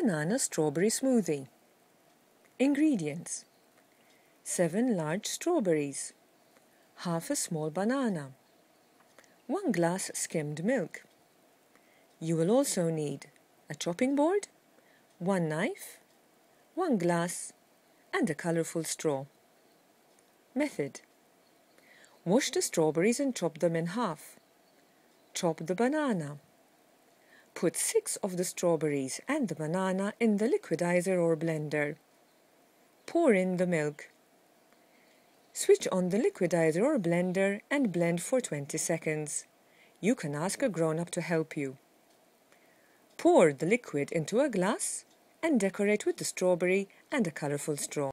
Banana strawberry smoothie. Ingredients: 7 large strawberries, half a small banana, 1 glass skimmed milk. You will also need a chopping board, 1 knife, 1 glass, and a colourful straw. Method: wash the strawberries and chop them in half. Chop the banana. Put 6 of the strawberries and the banana in the liquidizer or blender. Pour in the milk. Switch on the liquidizer or blender and blend for 20 seconds. You can ask a grown-up to help you. Pour the liquid into a glass and decorate with the strawberry and a colourful straw.